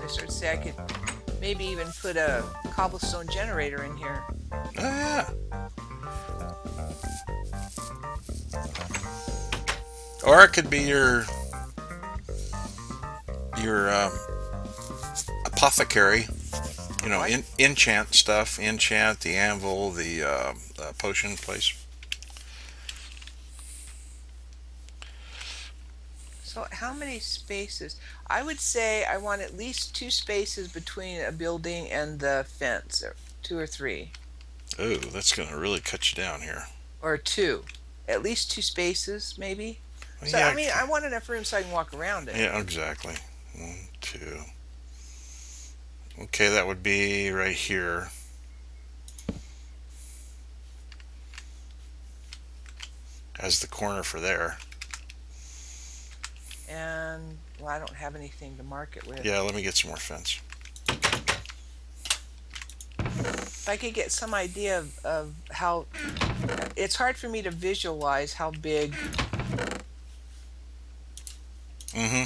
started to say I could maybe even put a cobblestone generator in here. Oh yeah. Or it could be your apothecary. You know, What? enchant stuff, enchant the anvil, the potion place. So how many spaces? I would say I want at least two spaces between a building and the fence, or two or three, Oh, that's gonna really cut you down here. or two. At least two spaces, maybe. Well, So I yeah, mean, I want enough room so I can walk around it. yeah, exactly. One, two. Okay, that would be right here as the corner for there. And well, I don't have anything to mark it with. Yeah, let me get some more fence. If I could get some idea of how, it's hard for me to visualize how big. Mm-hmm.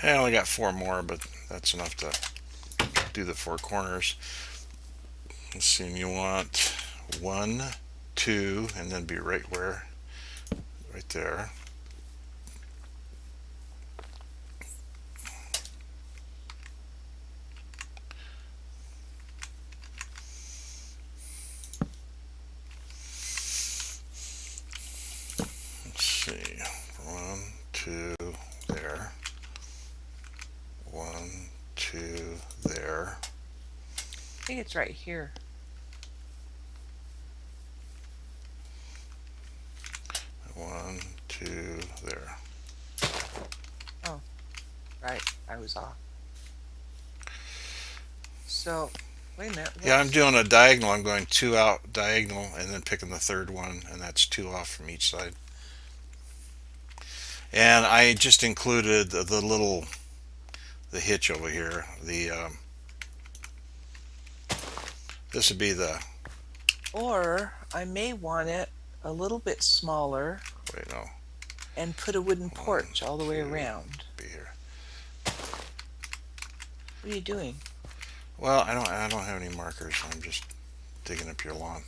I only got four more, but that's enough to do the four corners. Let's see, you want one, two, and then be right where, right there. Let's see, one, two, there. One, two, there. I think it's right here. One, two, there. Oh, right. I was off. So, wait a minute. Yeah, I'm What's doing a diagonal. I'm going two out diagonal and then picking the third one, and that's two off from each side. And I just included the hitch over here. This would be the Or I may want it a little bit smaller wait no and put a wooden one, porch all the way two, around. be here. What are you doing? Well, I don't have any markers. I'm just digging up your lawn.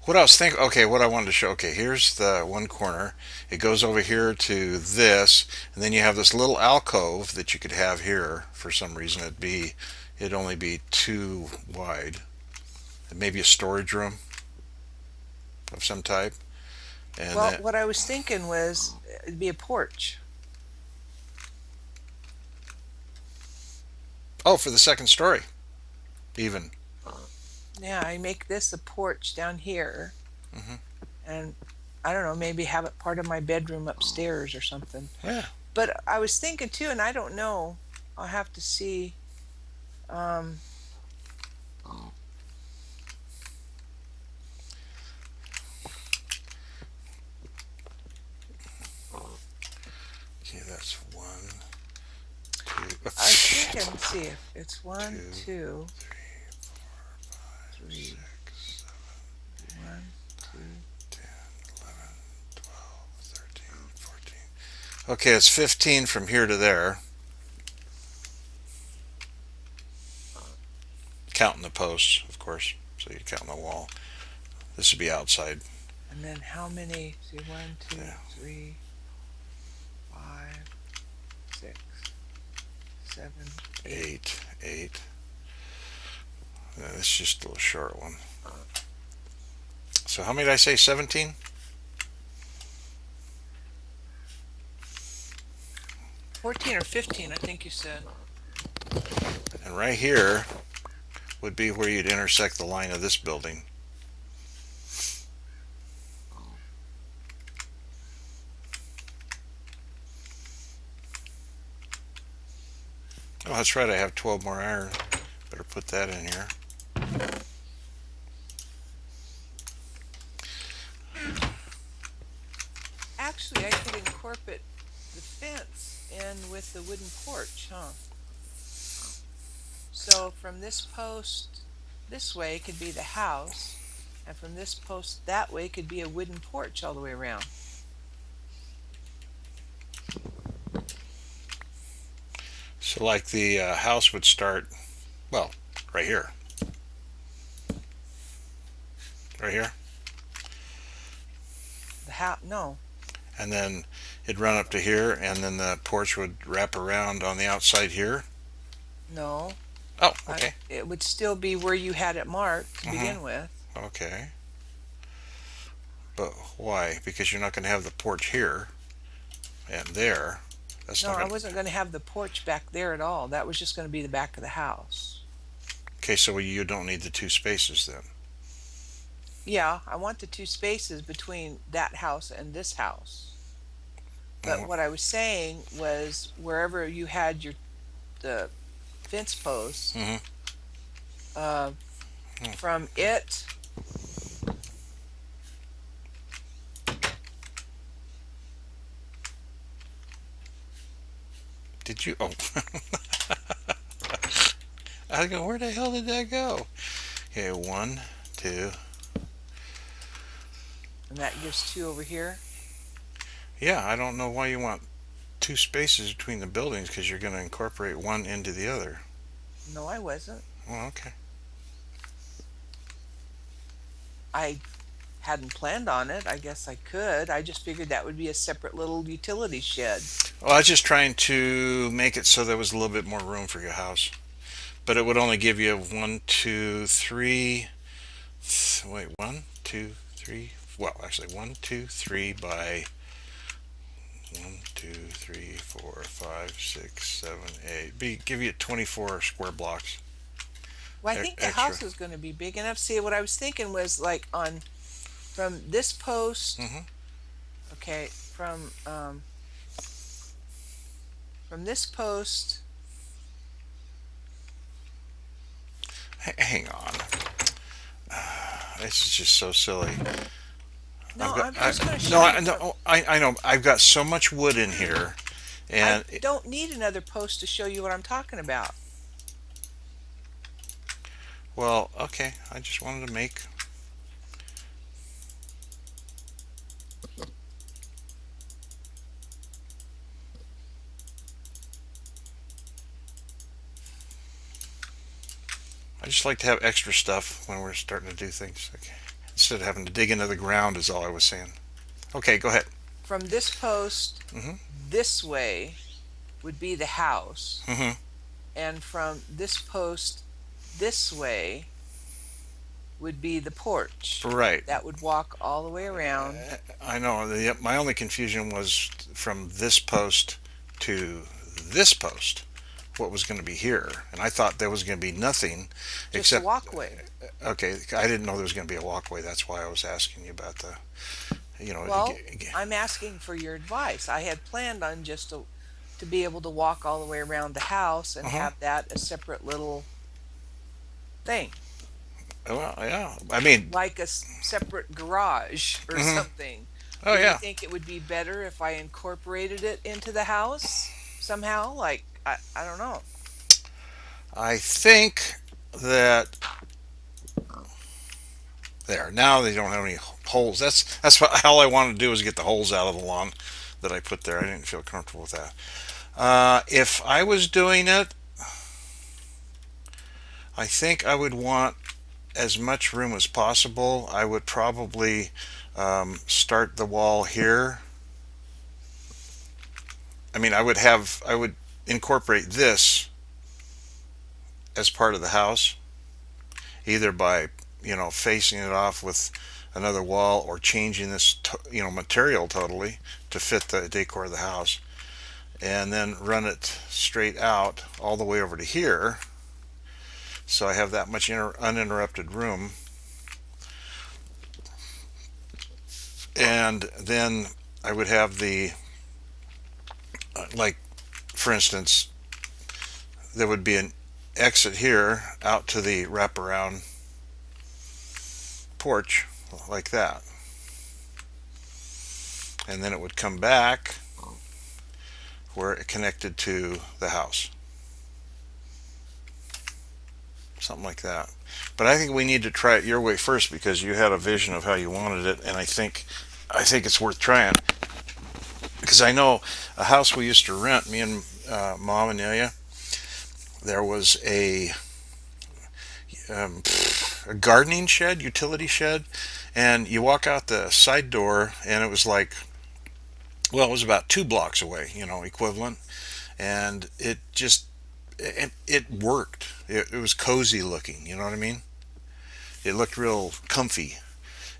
What I was thinking, okay, what I wanted to show, okay, here's the one corner. It goes over here to this, and then you have this little alcove that you could have here. For some reason, it'd only be two wide. Maybe a storage room of some type. And Well, then, what I was thinking was it'd be a porch. oh, for the second story, even. Yeah, I make this a porch down here, Hmm. and I don't know, maybe have it part of my bedroom upstairs or something. Yeah. But I was thinking too, and I don't know. I'll have to see. Um, Okay, that's one, I was two, thinking. Let's see if it's one, two, two, three, four, five, three. six, 1, 2. 10, 11, 12, 13, 14. Okay, it's 15 from here to there, counting the posts, of course. So you're counting the wall. This would be outside. And then how many? See, one, two, Yeah. 3, 5, 6, 7, 8. Eight, eight. It's just a little short one. So how many did I say? 17? 14 or 15, I think you said. And right here would be where you'd intersect the line of this building. Oh, that's right. I have 12 more iron. Better put that in here. Actually, I could incorporate the fence in with the wooden porch, huh? So from this post this way could be the house, And from this post that way could be a wooden porch all the way around. So like the house would start, well, right here, right here, The house, no, and then it'd run up to here, and then the porch would wrap around on the outside here. no. Oh, okay. It would still be where you had it marked to Uh-huh. begin with. Okay. But why? Because you're not going to have the porch here and there. That's No, not I going to. wasn't going to have the porch back there at all. That was just going to be the back of the house. Okay, so you don't need the two spaces then. Yeah, I want the two spaces between that house and this house. But Oh, what I was saying was wherever you had your the fence posts, mhm. uh, from it, Did you? Oh, I go. Where the hell did that go? Okay, one, two. and that gives two over here. Yeah, I don't know why you want two spaces between the buildings because you're going to incorporate one into the other. No, I wasn't. Well, okay. I hadn't planned on it. I guess I could. I just figured that would be a separate little utility shed. Well, I was just trying to make it so there was a little bit more room for your house, but it would only give you one, two, three. Wait, one, two, three. Well, actually, one, two, three by one, two, three, four, five, six, seven, eight. Give you 24 square blocks Well, I think the extra. house is going to be big enough. See, what I was thinking was like on from this post, Hmm. okay, from this post. Hang on. This is just so silly. No, I'm I, just going to no, show you from. no, I know. I've got so much wood in here, I and don't need another post to show you what I'm talking about. well, okay. I just wanted to make. I just like to have extra stuff when we're starting to do things. Okay. Instead of having to dig into the ground, is all I was saying. Okay, go ahead. From this post Hmm. this way would be the house, Hmm. and from this post this way would be the porch. Right. That would walk all the way around. I know. My only confusion was from this post to this post. What was going to be here, and I thought there was going to be nothing Just a except. walkway. Okay, I didn't know there was going to be a walkway. That's why I was asking you about the. You know. Well, I'm asking for your advice. I had planned on just to be able to walk all the way around the house and Uh-huh. have that a separate little thing, Well, yeah. I mean. like a separate garage or Hmm. something. Oh Do you yeah. think it would be better if I incorporated it into the house somehow? Like, I don't know. I think that there now they don't have any holes. That's what all I wanted to do was get the holes out of the lawn that I put there. I didn't feel comfortable with that. If I was doing it, I think I would want as much room as possible. I would probably start the wall here. I mean, I would incorporate this as part of the house, either by facing it off with another wall or changing this material totally to fit the decor of the house, and then run it straight out all the way over to here, so I have that much uninterrupted room. And then I would have the like, for instance, there would be an exit here out to the wraparound porch like that, and then it would come back where it connected to the house. something like that. But I think we need to try it your way first because you had a vision of how you wanted it, and I think it's worth trying. Because I know a house we used to rent, me and Mom and Nelia, there was um, a gardening shed, utility shed, and you walk out the side door, and it was like, well, it was about 2 blocks away, equivalent, and it worked. It was cozy looking. You know what I mean? It looked real comfy,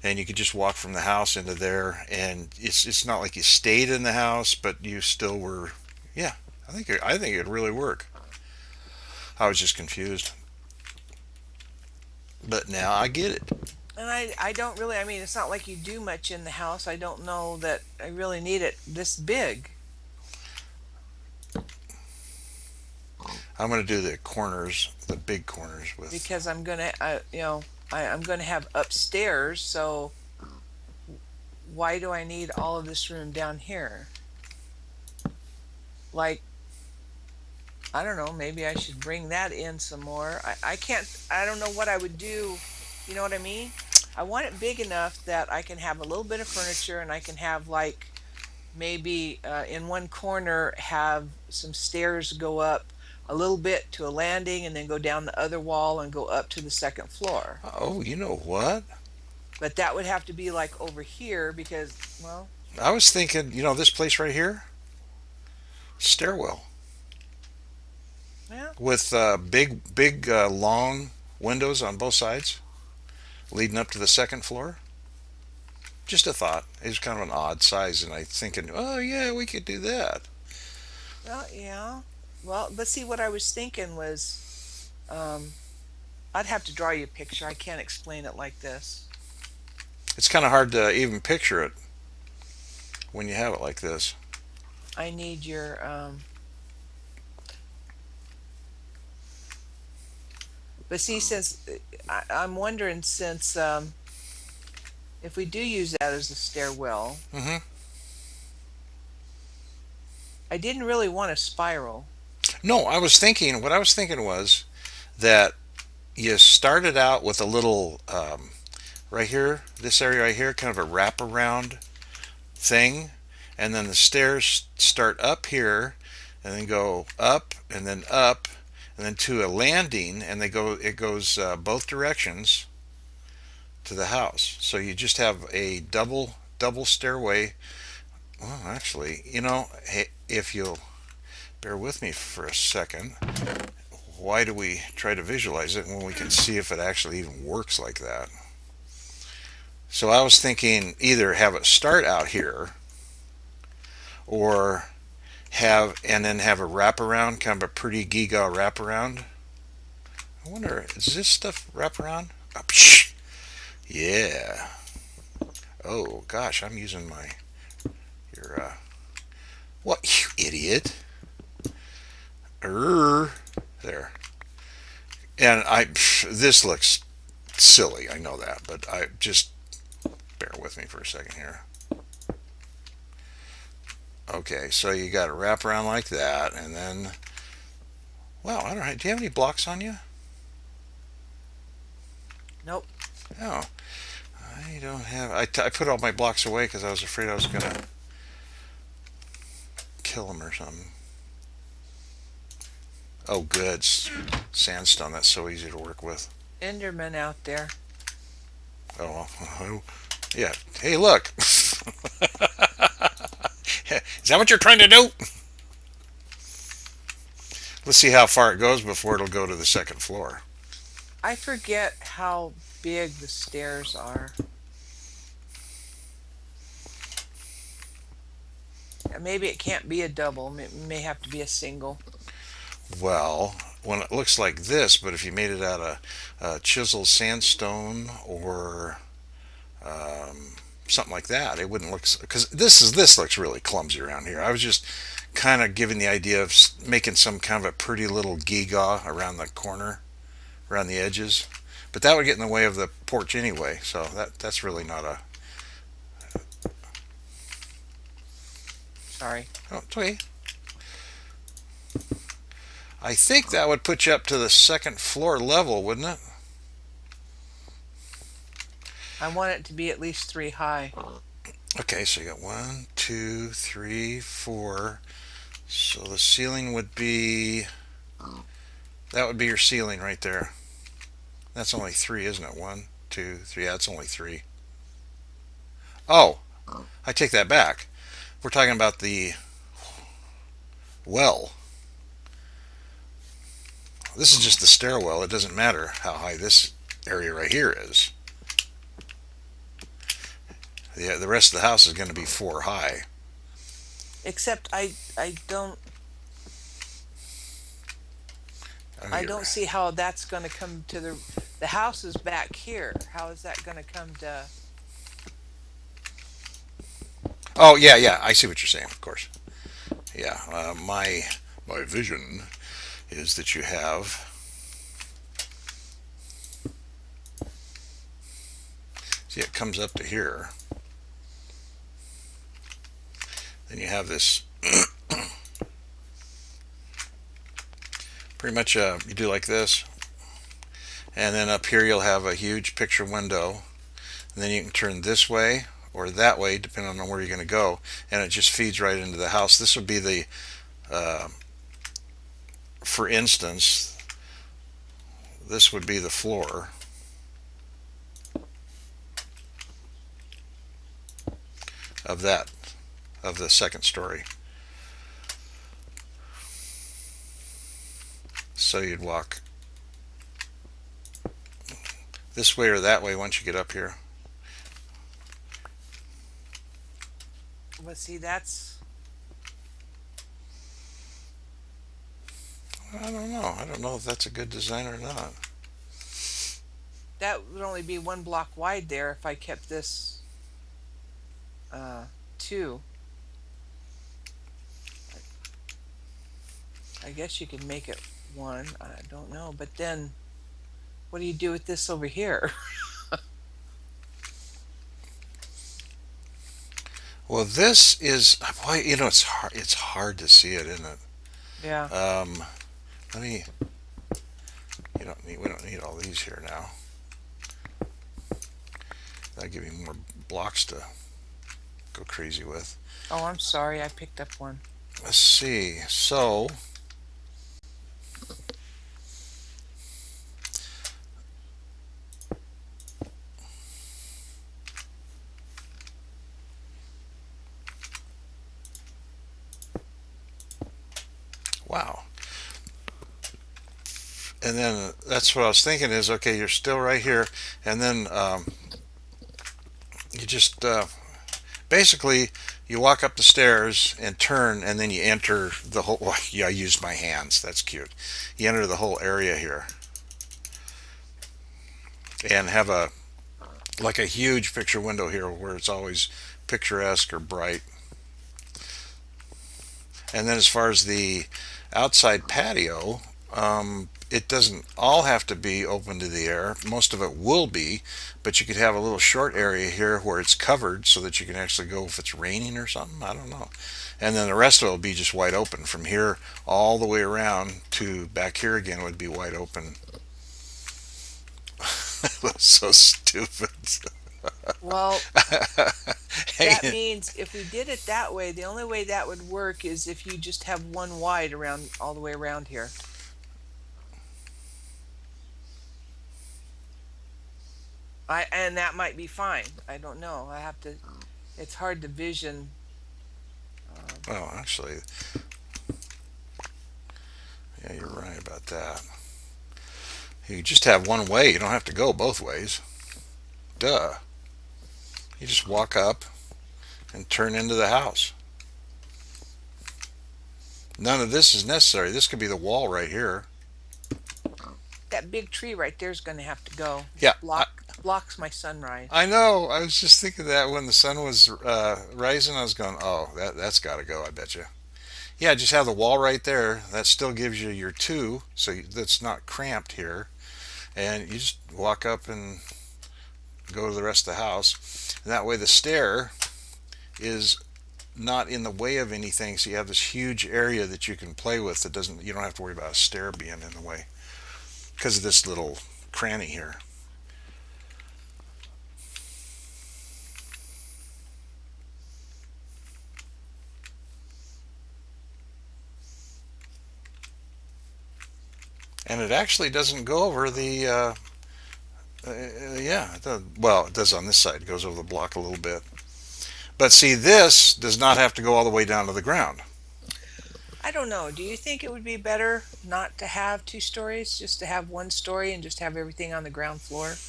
and you could just walk from the house into there, and it's not like you stayed in the house, but you still were. Yeah, I think it'd really work. I was just confused, but now I get it. And I don't really, I mean, it's not like you do much in the house. I don't know that I really need it this big I'm going to do the corners, the big corners with. because I'm gonna, I'm gonna have upstairs. So why do I need all of this room down here? Like, I don't know, maybe I should bring that in some more. I can't, I don't know what I would do. You know what I mean? I want it big enough that I can have a little bit of furniture and I can have like maybe in one corner have some stairs go up a little bit to a landing and then go down the other wall and go up to the second floor. Oh, you know what? But that would have to be like over here because, well, I was thinking, this place right here, stairwell yeah, with big, long windows on both sides leading up to the second floor. Just a thought. It was kind of an odd size, and I thinking, oh yeah, we could do that. well, yeah. Well, but see, what I was thinking was, um, I'd have to draw you a picture. I can't explain it like this. It's kind of hard to even picture it when you have it like this. I need your, but see, since I'm wondering, since if we do use that as a stairwell, Hmm. I didn't really want a spiral. No, what I was thinking was that you started out with a little right here, this area right here, kind of a wraparound thing, and then the stairs start up here, and then go up, and then to a landing, and it goes both directions to the house. So you just have a double stairway. Well, actually, hey, if you'll bear with me for a second, why do we try to visualize it when we can see if it actually even works like that? So I was thinking either have it start out here or have a wraparound, kind of a pretty giga wraparound. I wonder, does this stuff wrap around? Oh, psh, yeah. Oh gosh, I'm using your what, you idiot? There. And this looks silly. I know that, but I just bear with me for a second here. Okay, so you got to wrap around like that, and then, wow, I don't know. Do you have any blocks on you? Nope. No, I don't have. I put all my blocks away because I was afraid I was gonna kill them or something. Oh, good, sandstone. That's so easy to work with. Enderman out there. Oh, well, yeah. Hey, look. Is that what you're trying to do? Let's see how far it goes before it'll go to the second floor. I forget how big the stairs are. Maybe it can't be a double. It may have to be a single. Well, when it looks like this, but if you made it out of chiseled sandstone or something like that, it wouldn't look, because this looks really clumsy around here. I was just kind of giving the idea of making some kind of a pretty little gewgaw around the corner, around the edges, but that would get in the way of the porch anyway. So that's really not a. Sorry. Oh, it's okay. I think that would put you up to the second floor level, wouldn't it? I want it to be at least 3 high. Okay, so you got one, two, three, four. So the ceiling would be, that would be your ceiling right there. That's only three, isn't it? One, two, three. Yeah, that's only three. Oh, I take that back. We're talking about the well. This is just the stairwell. It doesn't matter how high this area right here is. The rest of the house is going to be 4 high. Except Oh, I don't see how that's going to come to the house is back here. How is that going to come to? oh yeah, yeah. I see what you're saying. Of course. Yeah. My vision is that you have. See, it comes up to here. Then you have this. Pretty much, you do like this, and then up here you'll have a huge picture window, and then you can turn this way or that way depending on where you're going to go, and it just feeds right into the house. This would be the uh, for instance, this would be the floor of that, of the second story. So you'd walk this way or that way once you get up here. Well, see, that's I don't know. I don't know if that's a good design or not. that would only be 1 block wide there if I kept this uh, two. I guess you could make it one. I don't know, but then what do you do with this over here? Well, this is boy. You know, it's hard. It's hard to see it, isn't it? Yeah. Let me. You don't need. We don't need all these here now. That'll give you more blocks to go crazy with. Oh, I'm sorry. I picked up one. Let's see. So wow. And then that's what I was thinking is okay. You're still right here, and then you just basically you walk up the stairs and turn, and then you enter the whole. Well, yeah, I used my hands. That's cute. You enter the whole area here, and have a like a huge picture window here where it's always picturesque or bright. And then as far as the outside patio, it doesn't all have to be open to the air. Most of it will be, but you could have a little short area here where it's covered so that you can actually go if it's raining or something. I don't know. And then the rest of it will be just wide open. From here all the way around to back here again would be wide open. That's so stupid. Well, that Hey, means if we did it that way, the only way that would work is if you just have one wide around all the way around here. I and that might be fine. I don't know. I have to. It's hard to vision. Um, well, actually, yeah, you're right about that. You just have one way. You don't have to go both ways. Duh. You just walk up and turn into the house. None of this is necessary. This could be the wall right here. that big tree right there is going to have to go. Yeah, Blocks my sunrise. I know. I was just thinking that when the sun was rising, I was going, "Oh, that's got to go." I bet you. Yeah, just have the wall right there. That still gives you your two, so that's not cramped here. And you just walk up and go to the rest of the house. And that way, the stair is not in the way of anything, so you have this huge area that you can play with that doesn't, you don't have to worry about a stair being in the way because of this little cranny here. And it actually doesn't go over the yeah, well, it does on this side. It goes over the block a little bit. But see, this does not have to go all the way down to the ground. I don't know. Do you think it would be better not to have two stories, just to have one story and just have everything on the ground floor?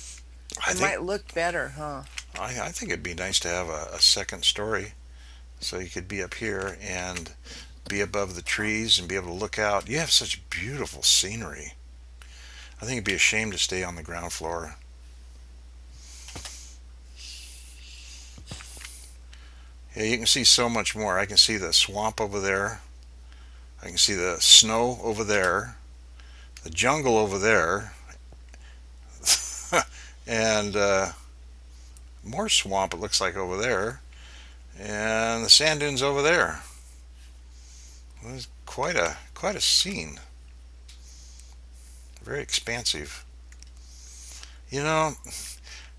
I It think might look better, huh? I think it'd be nice to have a second story, so you could be up here and be above the trees and be able to look out. You have such beautiful scenery. I think it'd be a shame to stay on the ground floor. Yeah, you can see so much more. I can see the swamp over there. I can see the snow over there, the jungle over there, and more swamp it looks like over there, and the sand dunes over there. It's quite a scene. Very expansive. You know, do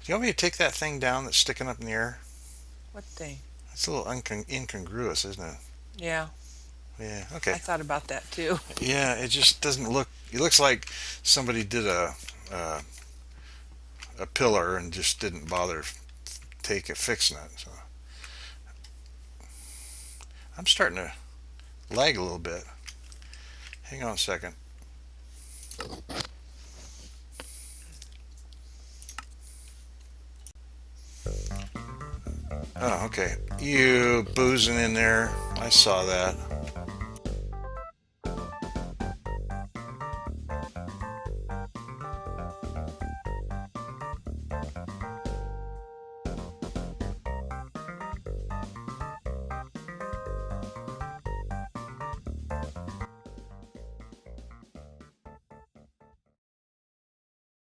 you want me to take that thing down that's sticking up in the air? What thing? It's a little incongruous, isn't it? Yeah, Yeah. I Okay. thought about that too. Yeah. It just doesn't look. It looks like somebody did a, a pillar and just didn't bother fixing it. So I'm starting to lag a little bit. Hang on a second. Oh, okay. You boozing in there. I saw that.